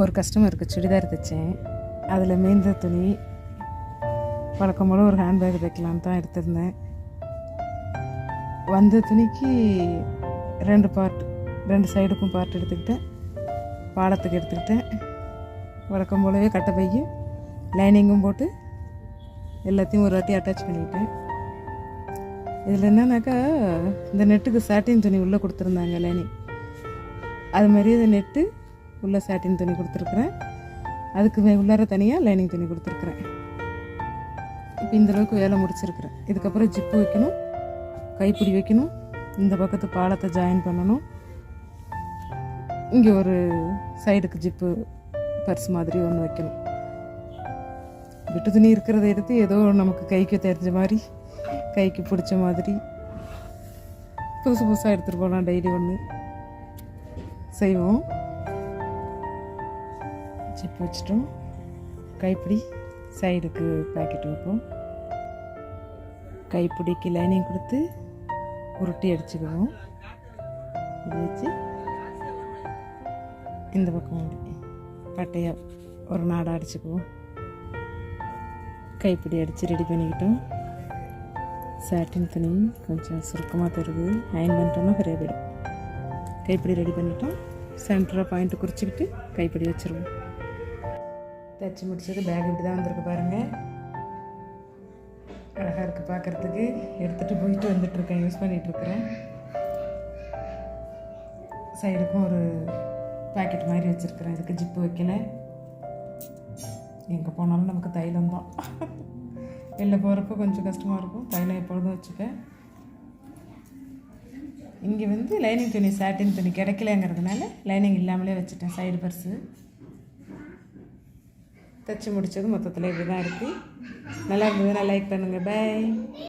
ஒரு கஸ்டமருக்கு சுடிதார் தைச்சேன். அதில் மீந்த துணி வழக்கம் போல் ஒரு ஹேண்ட்பேக் தைக்கலான்னு தான் எடுத்திருந்தேன். வந்த துணிக்கு 2 பார்ட், 2 சைடுக்கும் பார்ட் எடுத்துக்கிட்டேன். பாலத்துக்கு எடுத்துக்கிட்டேன். வழக்கம் போலவே கட்டைப்பையும் லைனிங்கும் போட்டு எல்லாத்தையும் ஒரு வாட்டி அட்டாச் பண்ணிக்கிட்டேன். இதில் என்னன்னாக்கா, இந்த நெட்டுக்கு சாட்டின் துணி உள்ளே கொடுத்துருந்தாங்க லைனிங். அது மாதிரி இந்த நெட்டு உள்ளே சாட்டின் துணி கொடுத்துருக்குறேன். அதுக்கு உள்ளார தனியாக லைனிங் துணி கொடுத்துருக்குறேன். இப்போ இந்தளவுக்கு வேலை முடிச்சிருக்கிறேன். இதுக்கப்புறம் ஜிப்பு வைக்கணும், கைப்பிடி வைக்கணும், இந்த பக்கத்து பாலத்தை ஜாயின் பண்ணணும். இங்கே ஒரு சைடுக்கு ஜிப்பு பர்ஸ் மாதிரி ஒன்று வைக்கணும். விட்டு துணி இருக்கிறத எடுத்து ஏதோ நமக்கு கைக்கு தெரிஞ்ச மாதிரி, கைக்கு பிடிச்ச மாதிரி புதுசு புதுசாக எடுத்துகிட்டு போகலாம். டெய்லி ஒன்று செய்வோம். ஜிப்பு வச்சிட்டோம். கைப்பிடி சைடுக்கு பேக்கெட் வைப்போம். கைப்பிடிக்கு லைனிங் கொடுத்து உருட்டி அடிச்சுக்குவோம். இது வச்சு இந்த பக்கம் பட்டையாக ஒரு நாடை அடிச்சுக்குவோம். கைப்பிடி அடித்து ரெடி பண்ணிக்கிட்டோம். சாட்டின் துணி கொஞ்சம் சுருக்கமாக தருது. அயன் பண்ணிட்டோம்னா சரியாக போயிடும். கைப்பிடி ரெடி பண்ணிட்டோம். சென்டராக பாயிண்ட்டு குறிச்சிக்கிட்டு கைப்பிடி வச்சுருவோம். தைச்சி முடிச்சது பேக் இப்படி தான் வந்திருக்கு பாருங்கள். அழகாக இருக்குது பார்க்குறதுக்கு. எடுத்துகிட்டு போயிட்டு வந்துட்டுருக்கேன், யூஸ் பண்ணிகிட்ருக்குறேன். சைடுக்கும் ஒரு பேக்கெட் மாதிரி வச்சுருக்குறேன். இதுக்கு ஜிப்பு வைக்கல. எங்கே போனாலும் நமக்கு தைலம் தான். வெளில போகிறப்போ கொஞ்சம் கஷ்டமாக இருக்கும். தைலம் எப்பொழுதும் வச்சுப்பேன். இங்கே லைனிங் துணி, சாட்டின் துணி கிடைக்கலங்கிறதுனால லைனிங் இல்லாமலே வச்சுட்டேன். சைடு பர்ஸு தைச்சி முடித்தது மொத்தத்தில் இப்படி தான் இருக்குது. நல்லா இருந்ததுன்னா லைக் பண்ணுங்கள். பை.